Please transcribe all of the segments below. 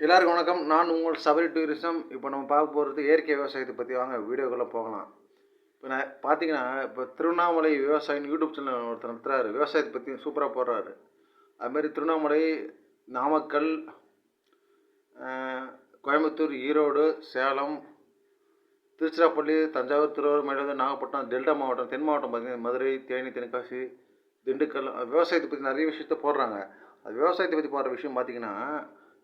எல்லாருக்கும் வணக்கம். நான் உங்கள் சபரி டூரிசம். இப்போ நம்ம பார்க்க போகிறது இயற்கை விவசாயத்தை பற்றி. வாங்க வீடியோக்குள்ளே போகலாம். இப்போ நான் பார்த்தீங்கன்னா, இப்போ திருவண்ணாமலை விவசாயின்னு யூடியூப் சேனல் ஒருத்தர் நடத்துகிறாரு. விவசாயத்தை பற்றி சூப்பராக போடுறாரு. அதுமாரி திருவண்ணாமலை, நாமக்கல், கோயம்புத்தூர், ஈரோடு, சேலம், திருச்சிராப்பள்ளி, தஞ்சாவூர், திருவாரூர், மயிலாடுதுறை, நாகப்பட்டினம், டெல்டா மாவட்டம், தென் மாவட்டம் பார்த்தீங்கன்னா மதுரை, தேனி, தென்காசி, திண்டுக்கல் விவசாயத்தை பற்றி நிறைய விஷயத்த போடுறாங்க. அது விவசாயத்தை பற்றி போடுற விஷயம் பார்த்தீங்கன்னா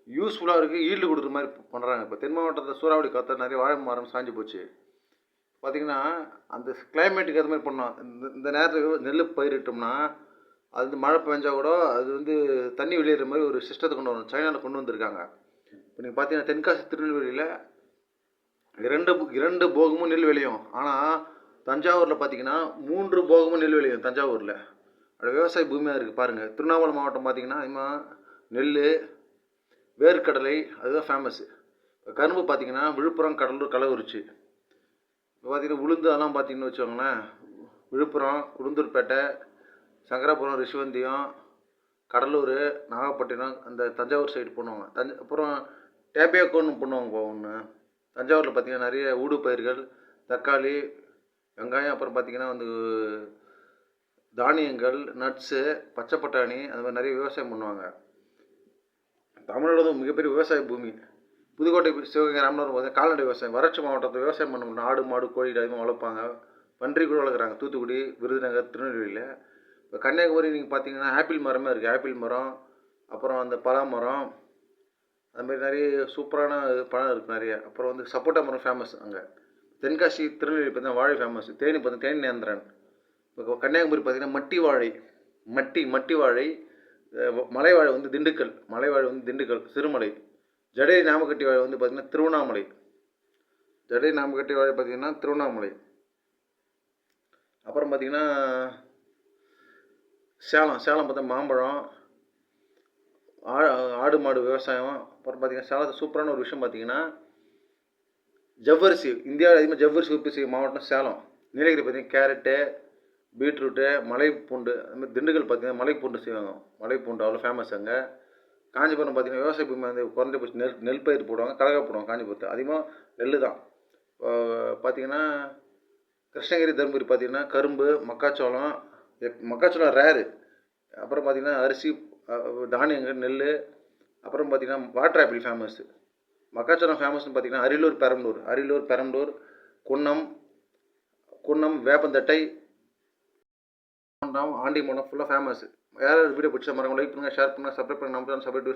யூஸ்ஃபுல்லாக இருக்குது, ஈல்டு கொடுக்குற மாதிரி பண்ணுறாங்க. இப்போ தென் மாவட்டத்தில் சூறாவளி காற்று நிறைய வாழை மரம் சாஞ்சு போச்சு. பார்த்திங்கன்னா அந்த கிளைமேட்டுக்கு ஏற்ற மாதிரி பண்ணோம். இந்த நேரத்துக்கு நெல் பயிரிட்டோம்னா அது வந்து மழை பெஞ்சால் கூட அது வந்து தண்ணி வெளியேற மாதிரி ஒரு சிஸ்டத்தை கொண்டு வரணும். சைனாவில் கொண்டு வந்திருக்காங்க. இப்போ நீங்கள் பார்த்தீங்கன்னா தென்காசி, திருநெல்வேலியில் இரண்டு போகமும் நெல் விளையும். ஆனால் தஞ்சாவூரில் பார்த்தீங்கன்னா 3 போகமும் நெல் விளையும். தஞ்சாவூரில் அது விவசாய பூமியாக இருக்குது பாருங்கள். திருவண்ணாமலை மாவட்டம் பார்த்தீங்கன்னா அதிகமாக நெல், வேர்க்கடலை அதுதான் ஃபேமஸ்ஸு. கரும்பு பார்த்திங்கன்னா விழுப்புரம், கடலூர், கள்ளக்குறிச்சி. இப்போ பார்த்திங்கன்னா உளுந்து அதெல்லாம் பார்த்திங்கன்னு வச்சுக்கோங்களேன், விழுப்புரம், உளுந்தூர்பேட்டை, சங்கராபுரம், ரிஷிவந்தியம், கடலூர், நாகப்பட்டினம், அந்த தஞ்சாவூர் சைடு பண்ணுவாங்க. அப்புறம் டேபியாக்கோன்னு பண்ணுவாங்க ஒன்று. தஞ்சாவூரில் பார்த்திங்கன்னா நிறைய ஊடு பயிர்கள், தக்காளி, வெங்காயம், அப்புறம் பார்த்திங்கன்னா வந்து தானியங்கள், நட்ஸு, பச்சை பட்டாணி, அந்த மாதிரி நிறைய விவசாயம் பண்ணுவாங்க. தமிழோட மிகப்பெரிய விவசாய பூமி. புதுக்கோட்டை, சிவகங்கை, ராமநாதபுரம் பார்த்தீங்கன்னா கால்நடை விவசாயம். வறட்சி மாவட்டத்தில் விவசாயம் பண்ண முடியும். ஆடு, மாடு, கோழி அதிகமாக வளர்ப்பாங்க. பன்றி கூட வளர்க்குறாங்க. தூத்துக்குடி, விருதுநகர், திருநெல்வேலியில். இப்போ கன்னியாகுமரி நீங்கள் பார்த்தீங்கன்னா ஆப்பிள் மரமே இருக்குது. ஆப்பிள் மரம், அப்புறம் அந்த பலா மரம், அதுமாதிரி நிறைய சூப்பரான பழம் இருக்குது நிறைய. அப்புறம் வந்து சப்போட்டா மரம் ஃபேமஸ் அங்கே. தென்காசி, திருநெல்வேலி பார்த்தீங்கன்னா வாழை ஃபேமஸ். தேனி பார்த்தீங்கன்னா தேனி நேந்திரன். இப்போ கன்னியாகுமரி பார்த்தீங்கன்னா மட்டி வாழை, மட்டி வாழை. மலை வாழை வந்து திண்டுக்கல், மலை வாழை வந்து திண்டுக்கல், சிறுமலை. ஜடை நாமக்கட்டி வாழை வந்து பார்த்திங்கன்னா திருவண்ணாமலை. ஜடை நாமக்கட்டி வாழை பார்த்திங்கன்னா திருவண்ணாமலை. அப்புறம் பார்த்திங்கன்னா சேலம் பார்த்தா மாம்பழம், ஆடு மாடு விவசாயம். அப்புறம் பார்த்திங்கன்னா சேலத்தில் சூப்பரான ஒரு விஷயம் பார்த்திங்கன்னா ஜவ்வரிசி. இந்தியாவில் அதிகமாக ஜவ்வரிசி உற்பத்தி செய்யும் மாவட்டம் சேலம். நீலகிரி பார்த்திங்கன்னா கேரட்டு, பீட்ரூட்டு, மலைப்பூண்டு. அதுமாதிரி திண்டுக்கல் பார்த்திங்கன்னா மலைப்பூண்டு செய்வாங்க. மலைப்பூண்டு அவ்வளோ ஃபேமஸ் அங்கே. காஞ்சிபுரம் பார்த்திங்கன்னா விவசாய பூமி வந்து குறைஞ்சபட்சம் நெல் பயிர் போடுவாங்க, கடலை போடுவாங்க. காஞ்சிபுரத்தில் அதிகமாக நெல் தான். பார்த்திங்கன்னா கிருஷ்ணகிரி, தருமபுரி பார்த்திங்கன்னா கரும்பு, மக்காச்சோளம் ரேரு. அப்புறம் பார்த்திங்கன்னா அரிசி, தானியங்கள், நெல். அப்புறம் பார்த்திங்கன்னா வாட்டர் ஆப்பிள் ஃபேமஸ்ஸு. மக்காச்சோளம் ஃபேமஸ்னு பார்த்திங்கன்னா அரியலூர், பெரம்பலூர், குன்னம், வேப்பந்தட்டை, ஆண்டிமோனம் ஃபுல்லாக ஃபேமஸ். யாராவது வீடியோ பிடிச்ச மறக்காம லைக் பண்ணுங்கள், ஷேர் பண்ணுங்கள், சப்ஸ்கிரைப் பண்ணுங்கள். நம்ம சப்ஸ்கிரைப்